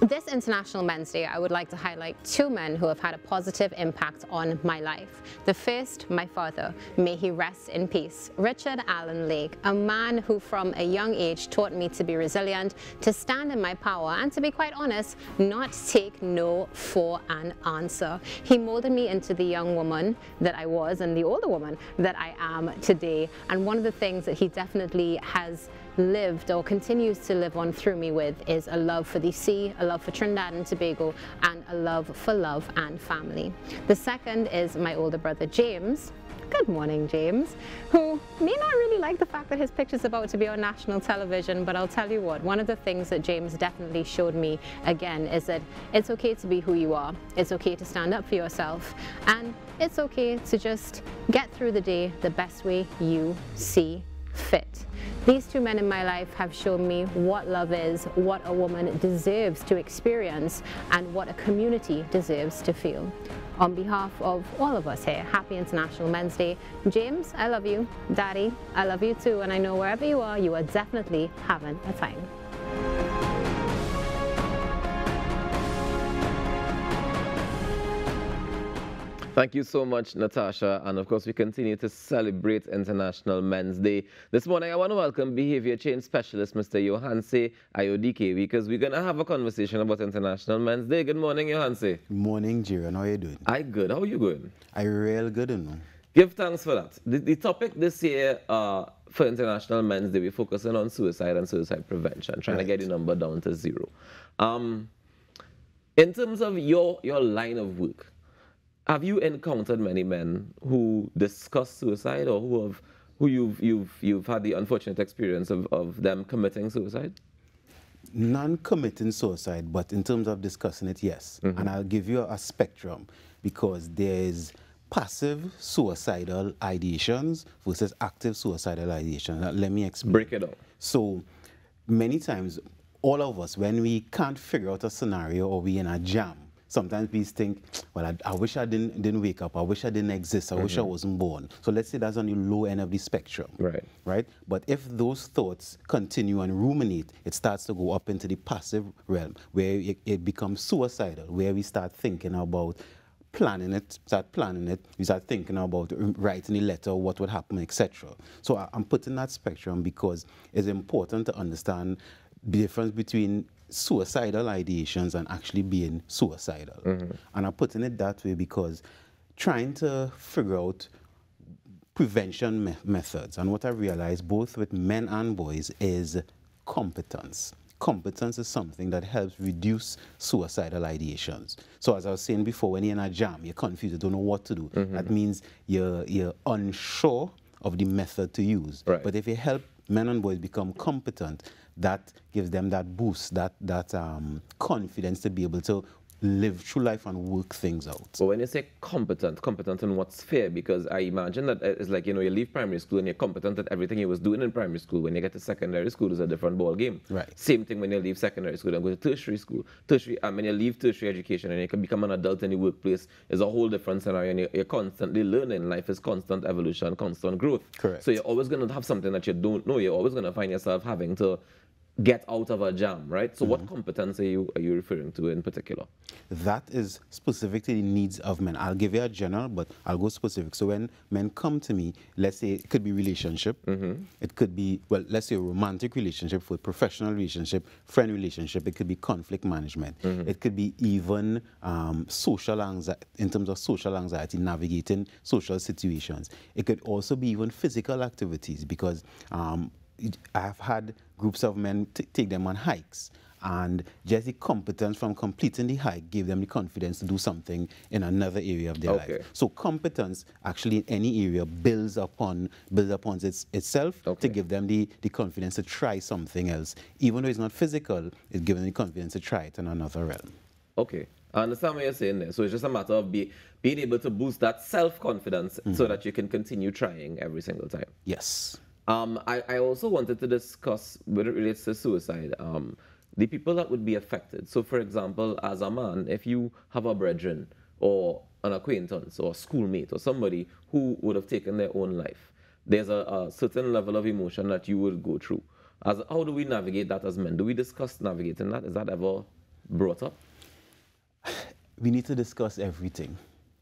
This International Men's Day, I would like to highlight two men who have had a positive impact on my life. The first, my father, may he rest in peace, Richard Allen Lake, a man who from a young age taught me to be resilient, to stand in my power, and to be quite honest, not take no for an answer. He molded me into the young woman that I was and the older woman that I am today. And one of the things that he definitely has lived or continues to live on through me with is a love for the sea, a love for Trinidad and Tobago, and a love for love and family. The second is my older brother James. Good morning, James, who may not really like the fact that his picture's about to be on national television, but I'll tell you what, one of the things that James definitely showed me again is that it's okay to be who you are, it's okay to stand up for yourself, and it's okay to just get through the day the best way you see fit. These two men in my life have shown me what love is, what a woman deserves to experience, and what a community deserves to feel. On behalf of all of us here, happy International Men's Day. James, I love you. Daddy, I love you too, and I know wherever you are definitely having a time. Thank you so much, Natasha. And of course, we continue to celebrate International Men's Day. This morning, I want to welcome Behaviour Change Specialist, Mr. Yohance Ayodike, because we're going to have a conversation about International Men's Day. Good morning, Yohance. Good morning, Jiran. How are you doing? I good. How are you going? I real good, you know. Give thanks for that. The topic this year for International Men's Day, we're focusing on suicide and suicide prevention, trying to get the number down to 0. In terms of your line of work, have you encountered many men who discuss suicide, or who you've had the unfortunate experience of them committing suicide? None committing suicide, but in terms of discussing it, yes. Mm-hmm. And I'll give you a spectrum, because there's passive suicidal ideations versus active suicidal ideation. Now, let me explain. Break it down. So many times, all of us, when we can't figure out a scenario or we're in a jam, sometimes we think, well, I wish I didn't wake up. I wish I didn't exist. I wish I wasn't born. So let's say that's on the low end of the spectrum. Right? But if those thoughts continue and ruminate, it starts to go up into the passive realm, where it becomes suicidal, where we start thinking about planning it, we start thinking about writing a letter, what would happen, etc. So I'm putting that spectrum because it's important to understand the difference between suicidal ideations and actually being suicidal. Mm-hmm. And I'm putting it that way because trying to figure out prevention methods, and what I realized both with men and boys, is competence. Competence is something that helps reduce suicidal ideations. So as I was saying before, when you're in a jam, you're confused, you don't know what to do. Mm-hmm. That means you're unsure of the method to use. Right. But if you help men and boys become competent, that gives them that boost, that confidence to be able to live through life and work things out. But when you say competent in what sphere? Because I imagine that it's like, you know, you leave primary school and you're competent at everything you was doing in primary school. When you get to secondary school, it's a different ball game. Right. Same thing when you leave secondary school and go to tertiary school. When you leave tertiary education and you can become an adult in the workplace, is a whole different scenario, and you're constantly learning. Life is constant evolution, constant growth. Correct. So you're always going to have something that you don't know. You're always going to find yourself having to get out of a jam, right? So what competence are you referring to in particular? That is specific to the needs of men. I'll give you a general, but I'll go specific. So when men come to me, let's say it could be relationship, it could be, well, let's say a romantic relationship, for professional relationship, friend relationship, it could be conflict management. It could be even social anxiety, in terms of social anxiety, navigating social situations. It could also be even physical activities, because I've had groups of men take them on hikes, and just the competence from completing the hike gave them the confidence to do something in another area of their life. So competence actually in any area builds upon itself to give them the confidence to try something else. Even though it's not physical, it's giving them the confidence to try it in another realm. Okay. I understand what you're saying there. So it's just a matter of being able to boost that self-confidence so that you can continue trying every single time. Yes. I also wanted to discuss, when it relates to suicide, the people that would be affected. So, for example, as a man, if you have a brethren or an acquaintance or a schoolmate or somebody who would have taken their own life, there's a certain level of emotion that you will go through. How do we navigate that as men? Do we discuss navigating that? Is that ever brought up? We need to discuss everything.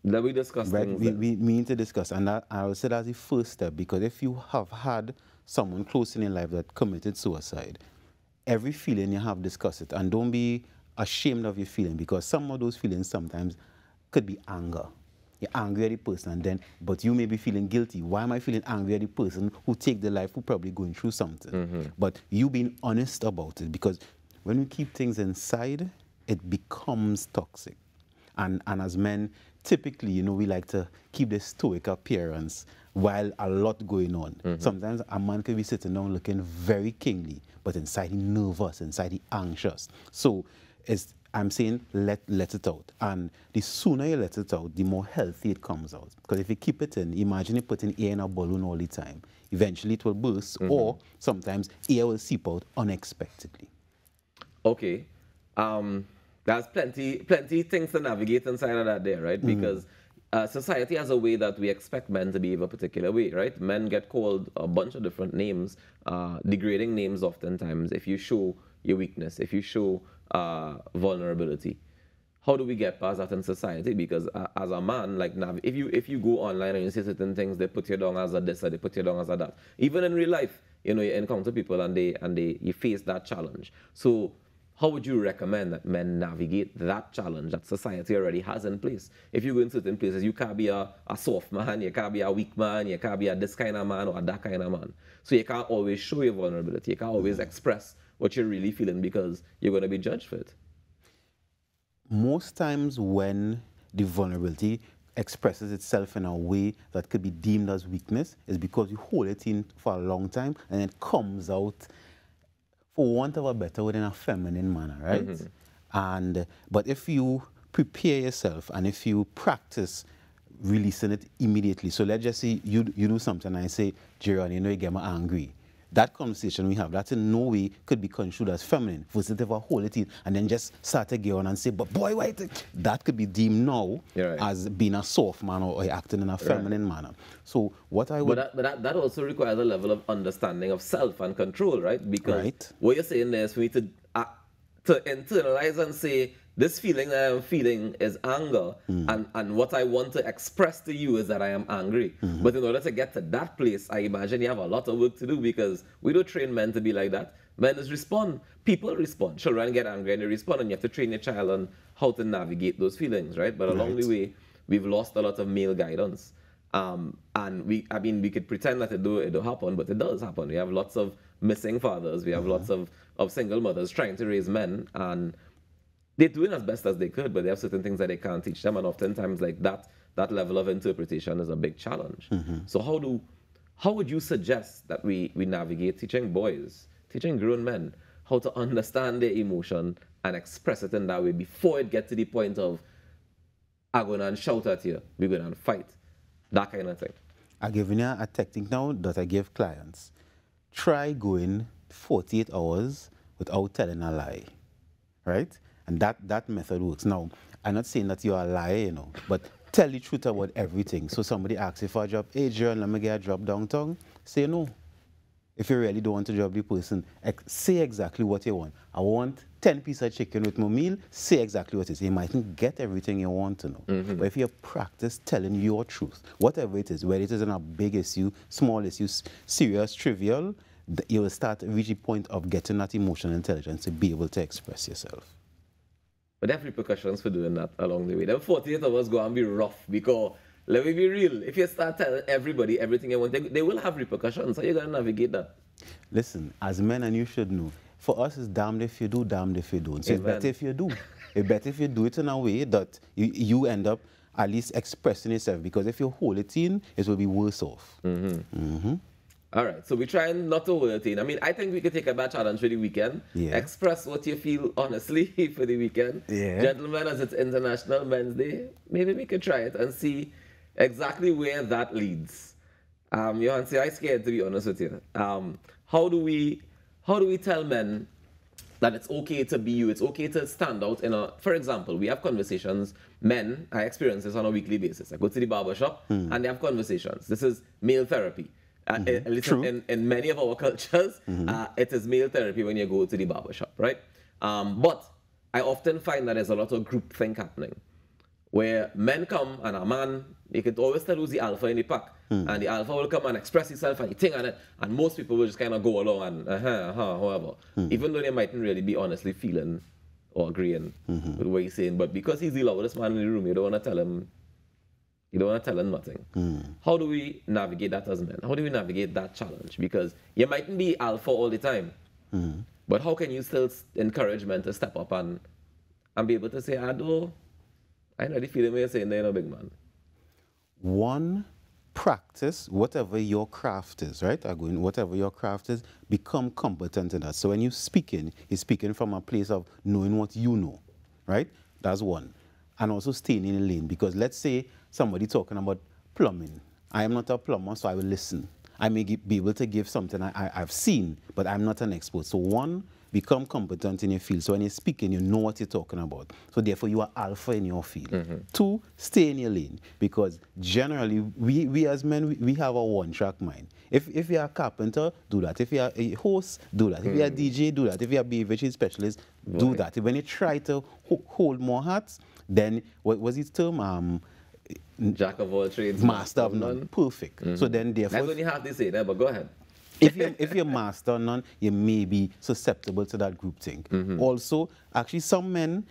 That we discuss Right? things. We need to discuss, and I would say that's the first step, because if you have had someone close in your life that committed suicide, every feeling you have, discuss it, and don't be ashamed of your feeling, because some of those feelings sometimes could be anger. You're angry at the person, but you may be feeling guilty. Why am I feeling angry at the person who take their life, who probably going through something? But you being honest about it, because when we keep things inside, it becomes toxic. And as men, typically, you know, we like to keep this stoic appearance while a lot going on. Sometimes a man could be sitting down looking very kingly, but inside he nervous, inside he anxious. So I'm saying let it out. And the sooner you let it out, the more healthy it comes out. Because if you keep it in, imagine you putting air in a balloon all the time. Eventually it will burst, or sometimes air will seep out unexpectedly. Okay. There's plenty things to navigate inside of that there, right? Because society has a way that we expect men to behave a particular way, right? Men get called a bunch of different names, degrading names oftentimes, if you show your weakness, if you show vulnerability. How do we get past that in society? Because as a man, like if you go online and you say certain things, they put you down as a this or they put you down as a that. Even in real life, you know, you encounter people and you face that challenge. So how would you recommend that men navigate that challenge that society already has in place? If you go in certain places, you can't be a soft man, you can't be a weak man, you can't be a this kind of man or a that kind of man. So you can't always show your vulnerability. You can't always express what you're really feeling because you're going to be judged for it. Most times when the vulnerability expresses itself in a way that could be deemed as weakness is because you hold it in for a long time and it comes out, for want of a better word, in a feminine manner, right? But if you prepare yourself and if you practice releasing it immediately, so let's just say you do something and I say, Jerry, you know, you get me angry. That conversation we have, that in no way could be construed as feminine. Versus if I hold it in and then just start to go on and say, but boy, wait, that could be deemed now as being a soft man or acting in a feminine manner. So what I would... But that also requires a level of understanding of self and control, right? Because what you're saying there is for me to internalize and say, this feeling that I'm feeling is anger, and what I want to express to you is that I am angry. But in order to get to that place, I imagine you have a lot of work to do, because we don't train men to be like that. Men just respond. People respond. Children get angry and they respond, and you have to train your child on how to navigate those feelings, right? But along the way, we've lost a lot of male guidance. And we could pretend that it don't happen, but it does happen. We have lots of missing fathers. We have lots of single mothers trying to raise men, and they're doing as best as they could, but they have certain things that they can't teach them, and oftentimes like that level of interpretation is a big challenge. So how would you suggest that we navigate teaching boys, teaching grown men, how to understand their emotion and express it in that way before it gets to the point of, I'm going to shout at you, we're going to fight, that kind of thing? I'm giving you a technique now that I give clients. Try going 48 hours without telling a lie, right? And that method works. Now, I'm not saying that you're a liar, you know, but tell the truth about everything. So somebody asks you for a job, hey, Jerry, let me get a job downtown. Say no. If you really don't want to job the person, say exactly what you want. I want 10 pieces of chicken with my meal. Say exactly what it is. You mightn't get everything you want to know. But if you practice telling your truth, whatever it is, whether it is in a big issue, small issue, serious, trivial, you will start to reach the point of getting that emotional intelligence to be able to express yourself. But there are repercussions for doing that along the way. Them 48 hours go and be rough, because let me be real. If you start telling everybody everything you want, they will have repercussions. How are you going to navigate that? Listen, as men, and you should know, for us it's damned if you do, damned if you don't. So it's better if you do. It's better if you do it in a way that you end up at least expressing yourself, because if you hold it in, it will be worse off. All right, so we're trying not to hold it in. I mean, I think we could take a bad challenge for the weekend. Express what you feel honestly for the weekend. Gentlemen, as it's International Men's Day, maybe we could try it and see exactly where that leads. Yohance, I'm scared, to be honest with you. How do we tell men that it's okay to be you, it's okay to stand out in for example, we have conversations, men, I experience this on a weekly basis. I go to the barber shop and they have conversations. This is male therapy. In many of our cultures, it is male therapy when you go to the barber shop, right? But I often find that there's a lot of groupthink happening, where men come and a man, they could always tell who's the alpha in the pack, and the alpha will come and express himself and he think on it, and most people will just kind of go along and however, even though they mightn't really be honestly feeling or agreeing with what he's saying, but because he's the loudest man in the room, you don't want to tell him. You don't want to tell him nothing. How do we navigate that as men? How do we navigate that challenge? Because you mightn't be alpha all the time, but how can you still encourage men to step up and be able to say, I know the feeling you're saying they're a big man. One, practice whatever your craft is, right? Whatever your craft is, become competent in that. So when you're speaking from a place of knowing what you know, right? That's one. And also staying in a lane, because let's say somebody talking about plumbing. I am not a plumber, so I will listen. I may be able to give something I've seen, but I'm not an expert. So one, become competent in your field. So when you're speaking, you know what you're talking about. So therefore, you are alpha in your field. Two, stay in your lane, because generally, we as men, we have a one-track mind. If you're a carpenter, do that. If you're a host, do that. If you're a DJ, do that. If you're a behavior change specialist, do that. When you try to hold more hats, then what was his term? Jack of all trades, master of none. Perfect. So then therefore, that's what you have to say there, but go ahead. if you're master of none, you may be susceptible to that group thing. Also, actually, some men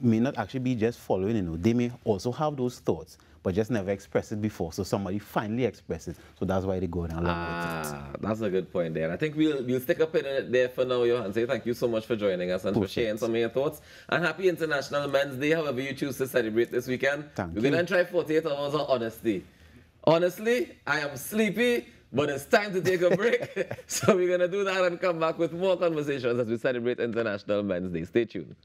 may not actually be just following, you know, they may also have those thoughts, but just never express it before. So somebody finally expresses it. So that's why they go down along with it. That's a good point there. I think we'll stick up in it there for now, Yohance. Thank you so much for joining us and for sharing some of your thoughts. And happy International Men's Day, however you choose to celebrate this weekend. Thank you. We're going to try 48 hours of honesty. Honestly, I am sleepy, but it's time to take a break. So we're going to do that and come back with more conversations as we celebrate International Men's Day. Stay tuned.